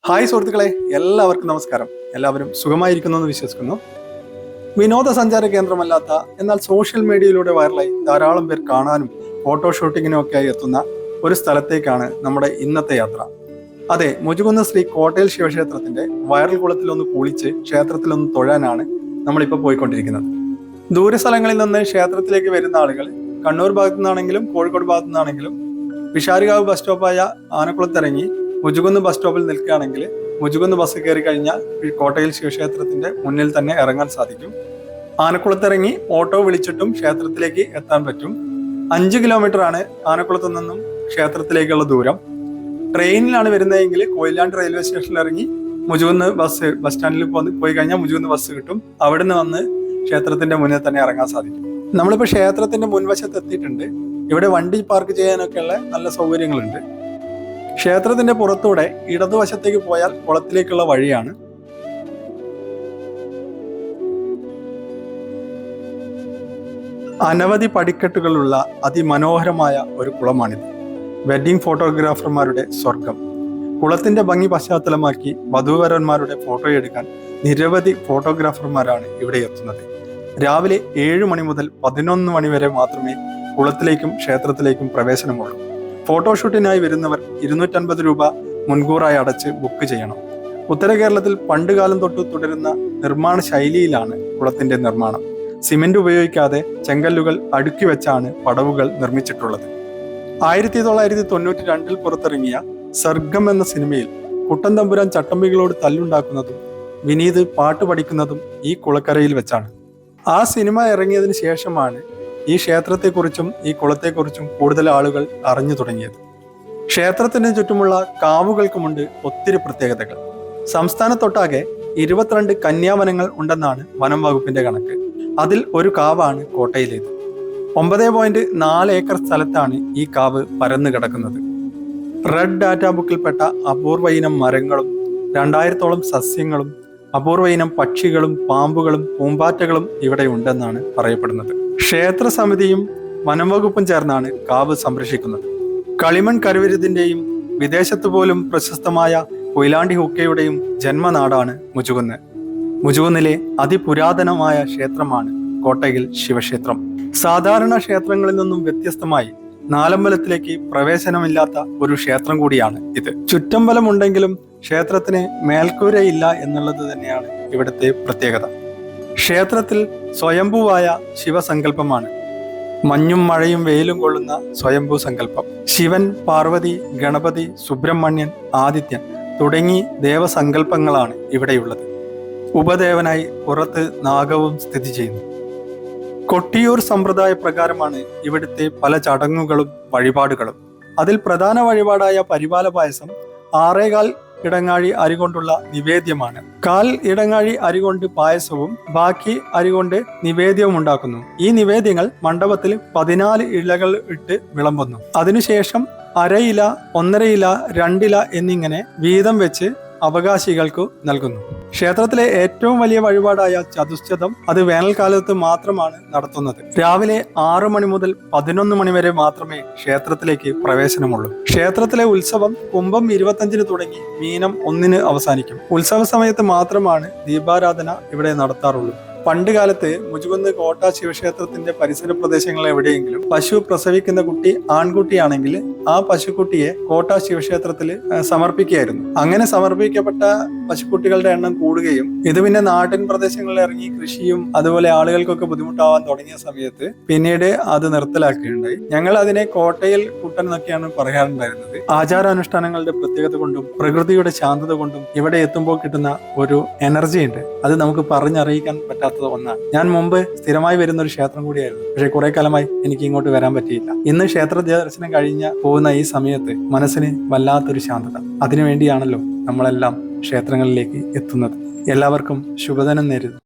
Hi സുഹൃത്തുക്കളെ, എല്ലാവർക്കും നമസ്കാരം. എല്ലാവരും സുഖമായിരിക്കുന്നു എന്ന് വിശ്വസിക്കുന്നു. വിനോദസഞ്ചാര കേന്ദ്രമല്ലാത്ത എന്നാൽ സോഷ്യൽ മീഡിയയിലൂടെ വൈറലായി ധാരാളം പേർ കാണാനും ഫോട്ടോഷൂട്ടിങ്ങിനും ഒക്കെയായി എത്തുന്ന ഒരു സ്ഥലത്തേക്കാണ് നമ്മുടെ ഇന്നത്തെ യാത്ര. അതെ, മുജുകുന്ന് ശ്രീ കോട്ടയിൽ ശിവക്ഷേത്രത്തിന്റെ വൈറൽ കുളത്തിലൊന്ന് കുളിച്ച് ക്ഷേത്രത്തിലൊന്ന് തൊഴാനാണ് നമ്മളിപ്പോൾ പോയിക്കൊണ്ടിരിക്കുന്നത്. ദൂരസ്ഥലങ്ങളിൽ നിന്ന് ക്ഷേത്രത്തിലേക്ക് വരുന്ന ആളുകൾ കണ്ണൂർ ഭാഗത്തു നിന്നാണെങ്കിലും കോഴിക്കോട് ഭാഗത്തു നിന്നാണെങ്കിലും വിഷാരികാവ് ബസ് സ്റ്റോപ്പായ ആനക്കുളത്തിറങ്ങി മുജുകുന്ന് ബസ് സ്റ്റോപ്പിൽ നിൽക്കുകയാണെങ്കിൽ മുജുകുന്ന് ബസ് കയറി കഴിഞ്ഞാൽ കോട്ടയിൽ ശിവക്ഷേത്രത്തിന്റെ മുന്നിൽ തന്നെ ഇറങ്ങാൻ സാധിക്കും. ആനക്കുളത്തിറങ്ങി ഓട്ടോ വിളിച്ചിട്ടും ക്ഷേത്രത്തിലേക്ക് എത്താൻ പറ്റും. 5 കിലോമീറ്റർ ആണ് ആനക്കുളത്തു നിന്നും ക്ഷേത്രത്തിലേക്കുള്ള ദൂരം. ട്രെയിനിലാണ് വരുന്നതെങ്കിൽ കൊയിലാണ്ട് റെയിൽവേ സ്റ്റേഷനിൽ ഇറങ്ങി മുജുകുന്ന് ബസ് സ്റ്റാൻഡിൽ പോയി കഴിഞ്ഞാൽ മുജുകുന്ന് ബസ് കിട്ടും. അവിടുന്ന് വന്ന് ക്ഷേത്രത്തിന്റെ മുന്നിൽ തന്നെ ഇറങ്ങാൻ സാധിക്കും. നമ്മളിപ്പോൾ ക്ഷേത്രത്തിന്റെ മുൻവശത്ത് എത്തിയിട്ടുണ്ട്. ഇവിടെ വണ്ടി പാർക്ക് ചെയ്യാനൊക്കെയുള്ള നല്ല സൗകര്യങ്ങളുണ്ട്. ക്ഷേത്രത്തിന്റെ പുറത്തൂടെ ഇടതുവശത്തേക്ക് പോയാൽ കുളത്തിലേക്കുള്ള വഴിയാണ്. അനവധി പടിക്കെട്ടുകളുള്ള അതിമനോഹരമായ ഒരു കുളമാണിത്. വെഡ്ഡിംഗ് ഫോട്ടോഗ്രാഫർമാരുടെ സ്വർഗം. കുളത്തിന്റെ ഭംഗി പശ്ചാത്തലമാക്കി വധൂവരന്മാരുടെ ഫോട്ടോയെടുക്കാൻ നിരവധി ഫോട്ടോഗ്രാഫർമാരാണ് ഇവിടെ എത്തുന്നത്. രാവിലെ 7 മണി മുതൽ 11 മണി വരെ മാത്രമേ കുളത്തിലേക്കും ക്ഷേത്രത്തിലേക്കും പ്രവേശനമുള്ളൂ. ഫോട്ടോഷൂട്ടിനായി വരുന്നവർ 250 രൂപ മുൻകൂറായി അടച്ച് ബുക്ക് ചെയ്യണം. ഉത്തര കേരളത്തിൽ പണ്ടുകാലം തൊട്ട് തുടരുന്ന നിർമ്മാണ ശൈലിയിലാണ് കുളത്തിന്റെ നിർമ്മാണം. സിമെന്റ് ഉപയോഗിക്കാതെ ചെങ്കല്ലുകൾ അടുക്കി വെച്ചാണ് പടവുകൾ നിർമ്മിച്ചിട്ടുള്ളത്. 1992 പുറത്തിറങ്ങിയ സർഗം എന്ന സിനിമയിൽ കുട്ടൻ തമ്പുരാൻ ചട്ടമ്പികളോട് തല്ലുണ്ടാക്കുന്നതും വിനീത് പാട്ട് പഠിക്കുന്നതും ഈ കുളക്കരയിൽ വെച്ചാണ്. ആ സിനിമ ഇറങ്ങിയതിന് ശേഷമാണ് ഈ ക്ഷേത്രത്തെക്കുറിച്ചും ഈ കുളത്തെക്കുറിച്ചും കൂടുതൽ ആളുകൾ അറിഞ്ഞു തുടങ്ങിയത്. ക്ഷേത്രത്തിന് ചുറ്റുമുള്ള കാവുകൾക്കുമുണ്ട് ഒത്തിരി പ്രത്യേകതകൾ. സംസ്ഥാനത്തൊട്ടാകെ 22 കന്യാവനങ്ങൾ ഉണ്ടെന്നാണ് വനം വകുപ്പിന്റെ കണക്ക്. അതിൽ ഒരു കാവാണ് കോട്ടയിലേത്. 9.4 ഏക്കർ സ്ഥലത്താണ് ഈ കാവ് പരന്നു കിടക്കുന്നത്. റെഡ് ഡാറ്റ ബുക്കിൽപ്പെട്ട അപൂർവ ഇനം മരങ്ങളും 2000ഓളം സസ്യങ്ങളും അപൂർവ ഇനം പക്ഷികളും പാമ്പുകളും പൂമ്പാറ്റകളും ഇവിടെ ഉണ്ടെന്നാണ് പറയപ്പെടുന്നത്. ക്ഷേത്ര സമിതിയും വനംവകുപ്പും ചേർന്നാണ് കാവ് സംരക്ഷിക്കുന്നത്. കളിമൺ കരുവരുതിന്റെയും വിദേശത്ത് പോലും പ്രശസ്തമായ കൊയിലാണ്ടി ഹുക്കയുടെയും ജന്മനാടാണ് മുജുകുന്ന്. മുജുകുന്നിലെ അതിപുരാതനമായ ക്ഷേത്രമാണ് കോട്ടയിൽ ശിവക്ഷേത്രം. സാധാരണ ക്ഷേത്രങ്ങളിൽ നിന്നും വ്യത്യസ്തമായി നാലമ്പലത്തിലേക്ക് പ്രവേശനമില്ലാത്ത ഒരു ക്ഷേത്രം കൂടിയാണ് ഇത്. ചുറ്റമ്പലമുണ്ടെങ്കിലും ക്ഷേത്രത്തിന് മേൽക്കൂരയില്ല എന്നുള്ളത് തന്നെയാണ് ഇവിടുത്തെ പ്രത്യേകത. ക്ഷേത്രത്തിൽ സ്വയംഭൂവായ ശിവസങ്കല്പമാണ്. മഞ്ഞും മഴയും വെയിലും കൊള്ളുന്ന സ്വയംഭൂ സങ്കല്പം. ശിവൻ, പാർവതി, ഗണപതി, സുബ്രഹ്മണ്യൻ, ആദിത്യൻ തുടങ്ങി ദേവസങ്കല്പങ്ങളാണ് ഇവിടെയുള്ളത്. ഉപദേവനായി പുറത്ത് നാഗവും സ്ഥിതി ചെയ്യുന്നു. കൊട്ടിയൂർ സമ്പ്രദായ പ്രകാരമാണ് ഇവിടുത്തെ പല ചടങ്ങുകളും വഴിപാടുകളും. അതിൽ പ്രധാന വഴിപാടായ പരിപാല പായസം 6.25 ഇടങ്ങാഴി അരി കൊണ്ടുള്ള നിവേദ്യമാണ്. 1/4 ഇടങ്ങാഴി അരി കൊണ്ട് പായസവും ബാക്കി അരി കൊണ്ട് നിവേദ്യവും ഉണ്ടാക്കുന്നു. ഈ നിവേദ്യങ്ങൾ മണ്ഡപത്തിൽ 14 ഇലകൾ ഇട്ട് വിളമ്പുന്നു. അതിനുശേഷം 1/2 ഇല, 1.5 ഇല, 2 ഇല എന്നിങ്ങനെ വീതം വെച്ച് അവകാശികൾക്ക് നൽകുന്നു. ക്ഷേത്രത്തിലെ ഏറ്റവും വലിയ വഴിപാടായ ചതുശ്ചതം അത് വേനൽക്കാലത്ത് മാത്രമാണ് നടത്തുന്നത്. രാവിലെ 6 മണി മുതൽ 11 മണി വരെ മാത്രമേ ക്ഷേത്രത്തിലേക്ക് പ്രവേശനമുള്ളൂ. ക്ഷേത്രത്തിലെ ഉത്സവം കുംഭം 25-ന് തുടങ്ങി മീനം 1-ന് അവസാനിക്കും. ഉത്സവ സമയത്ത് മാത്രമാണ് ദീപാരാധന ഇവിടെ നടത്താറുള്ളൂ. പണ്ട് കാലത്ത് മുജുകുന്ന് കോട്ട ശിവക്ഷേത്രത്തിന്റെ പരിസര പ്രദേശങ്ങളിൽ എവിടെയെങ്കിലും പശു പ്രസവിക്കുന്ന കുട്ടി ആൺകുട്ടിയാണെങ്കിൽ ആ പശുക്കുട്ടിയെ കോട്ട ശിവക്ഷേത്രത്തിൽ സമർപ്പിക്കുകയായിരുന്നു. അങ്ങനെ സമർപ്പിക്കപ്പെട്ട പശുക്കുട്ടികളുടെ എണ്ണം കൂടുകയും ഇത് പിന്നെ നാട്ടിൻ പ്രദേശങ്ങളിൽ ഇറങ്ങി കൃഷിയും അതുപോലെ ആളുകൾക്കൊക്കെ ബുദ്ധിമുട്ടാവാൻ തുടങ്ങിയ സമയത്ത് പിന്നീട് അത് നിർത്തലാക്കുകയുണ്ടായി. ഞങ്ങൾ അതിനെ കോട്ടയിൽ കുട്ടൻ എന്നൊക്കെയാണ് പറയാറുണ്ടായിരുന്നത്. ആചാരാനുഷ്ഠാനങ്ങളുടെ പ്രത്യേകത കൊണ്ടും പ്രകൃതിയുടെ ശാന്തത കൊണ്ടും ഇവിടെ എത്തുമ്പോൾ കിട്ടുന്ന ഒരു എനർജി ഉണ്ട്. അത് നമുക്ക് പറഞ്ഞറിയിക്കാൻ പറ്റാത്ത ഒന്നാണ്. ഞാൻ മുമ്പ് സ്ഥിരമായി വരുന്ന ഒരു ക്ഷേത്രം കൂടിയായിരുന്നു. പക്ഷെ കുറെ കാലമായി എനിക്ക് ഇങ്ങോട്ട് വരാൻ പറ്റിയില്ല. ഇന്ന് ക്ഷേത്ര ദർശനം കഴിഞ്ഞ പോകുന്ന ഈ സമയത്ത് മനസ്സിന് വല്ലാത്തൊരു ശാന്തത. അതിനുവേണ്ടിയാണല്ലോ നമ്മളെല്ലാം ക്ഷേത്രങ്ങളിലേക്ക് എത്തുന്നത്. എല്ലാവർക്കും ശുഭദിനം നേരുന്നു.